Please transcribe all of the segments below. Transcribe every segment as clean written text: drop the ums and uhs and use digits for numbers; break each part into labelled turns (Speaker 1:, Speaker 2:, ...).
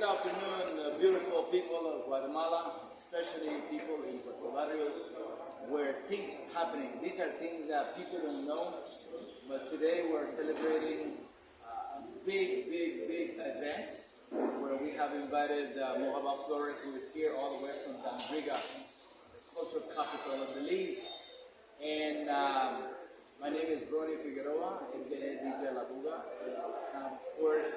Speaker 1: Good afternoon, beautiful people of Guatemala, especially people in Puerto Barrios, where things are happening. These are things that people don't know, but today we're celebrating a big event where we have invited Mohobub Flores, who is here all the way from Tambriga, the cultural capital of Belize. And my name is Brony Figueroa, aka DJ La Buga. Of course,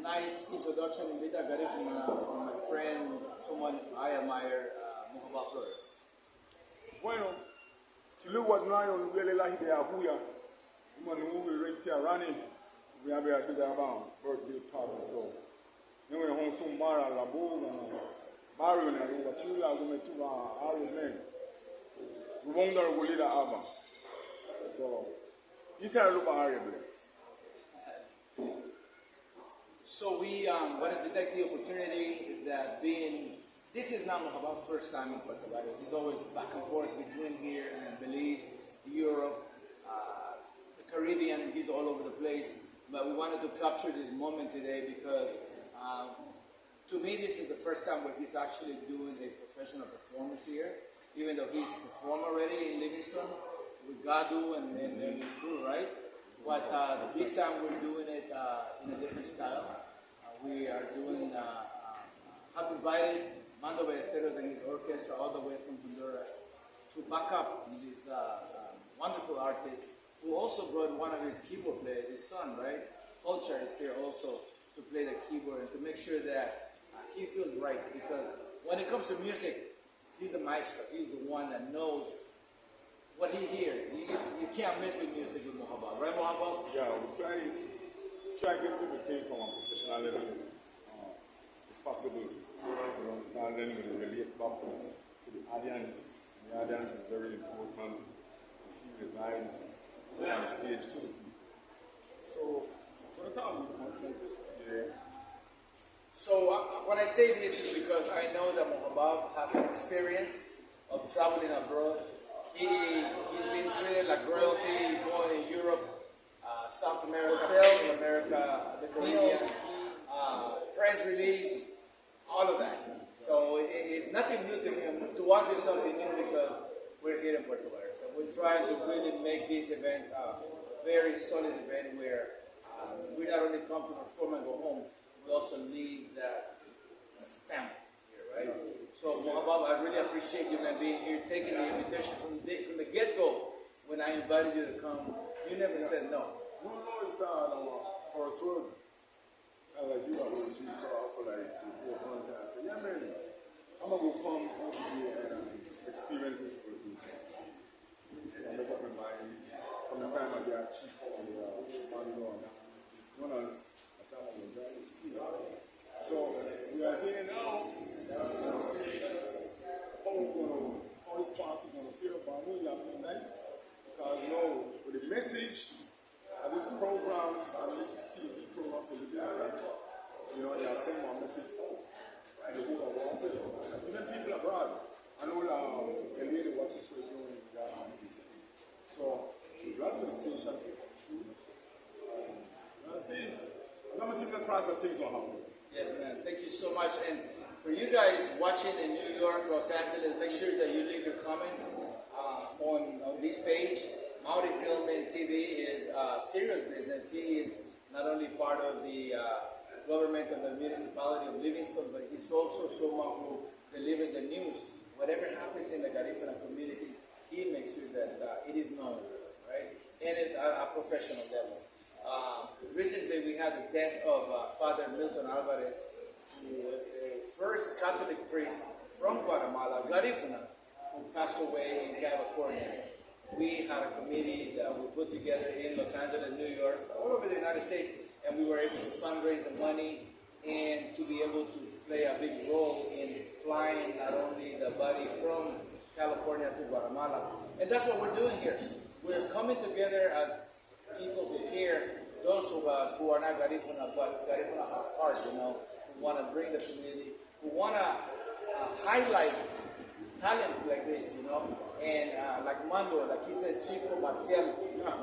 Speaker 1: nice introduction in Vita Gari from my friend, someone I admire, Mohobub Flores.
Speaker 2: Bueno, chuluwa tunayo lugele la hide abuya. Umanu we renti arani. We have a big birthday party so. Nwe hon so mara la boga na. Mario na ruwa chula gumetuwa aru men. Rubonga rugulira aba. So, ita lupa ariable.
Speaker 1: So we wanted to take the opportunity that this is not Mohobub's first time in Puerto Barrios. He's always back and forth between here and Belize, Europe, the Caribbean. He's all over the place. But we wanted to capture this moment today because to me this is the first time where he's actually doing a professional performance here, even though he's performed already in Livingston with Gadu and the crew, right? But this time we're doing it in a different style. We are doing, have invited Mando Ballesteros and his orchestra all the way from Honduras to back up this wonderful artist who also brought one of his keyboard players, his son, right? Culture is here also to play the keyboard and to make sure that he feels right, because when it comes to music, he's the maestro. He's the one that knows what he hears. You can't mess with music with Mohobub, right, Mohobub?
Speaker 2: Yeah, we try to get people take on a professional level, if possible. And then we relate back to the audience. The audience is very important to feel the vibes on the stage too. So, for the time we come yeah.
Speaker 1: So when I say this is because I know that Mohobub has an experience of traveling abroad. He's been treated like royalty, going to Europe, South America, Central America, the Caribbean, press release, all of that. So it's nothing new to him. To us, it's something new because we're here in Puerto Barrios. So we're trying to really make this event a very solid event where we not only come to perform and go home, we also leave that stamp here, right? So Mohobub, I really appreciate you man being here, taking the invitation from the get-go. When I invited you to come, you never said no.
Speaker 2: No, it's our first word. Like you are going to for like to go on and say, yeah man, I'm gonna go come over here and experience this with you. So I make up my mind from the time I get cheap on the mango. One of I thought I was very sweet. So we are here now. See how this party is gonna feel, but I know you're really nice because you know with the message of this program and this TV program for the business, you know, they are sending my message and they go around it. Even people abroad, I know a lady watches radio in Ghana. So we're glad for the station. See, I'm gonna think across that things will happen.
Speaker 1: Yes, man. Thank you so much. And for you guys watching in New York, Los Angeles, make sure that you leave your comments on this page. Maori Filming TV is serious business. He is not only part of the government of the municipality of Livingston, but he's also someone who delivers the news. Whatever happens in the Garifuna community, he makes sure that it is known, right? And at a professional level. Recently, we had the death of Father Milton Alvarez, who was a first Catholic priest from Guatemala, Garifuna, who passed away in California. We had a committee that we put together in Los Angeles, New York, all over the United States, and we were able to fundraise the money and to be able to play a big role in flying not only the body from California to Guatemala. And that's what we're doing here. We're coming together as people who care, those of us who are not Garifuna, but Garifuna at heart, you know, who want to bring the community, who want to highlight talent like this, you know, and like Mando, like he said, Chico Marcial,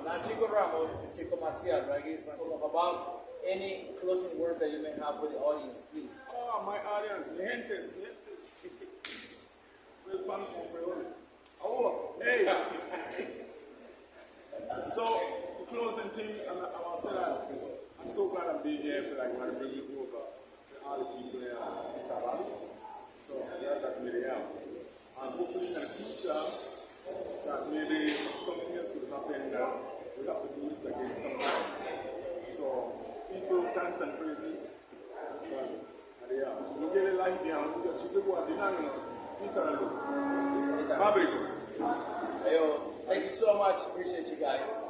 Speaker 1: not Chico Ramos, but Chico Marcial, right? He's from Mohobub, any closing words that you may have for the audience, please.
Speaker 2: Oh, my audience, mi gentes. Well, thankful for it. Oh, hey. So, the closing thing, I want to say that I'm so glad I'm being here for like when I bring you over to all the people in Sabah. So, that made it out. And hopefully in the future, that maybe something else will happen that we have to do this again sometime. So, people, thanks and praises. Yeah, look at the light here. Look at the
Speaker 1: Thank you so much. Appreciate you guys.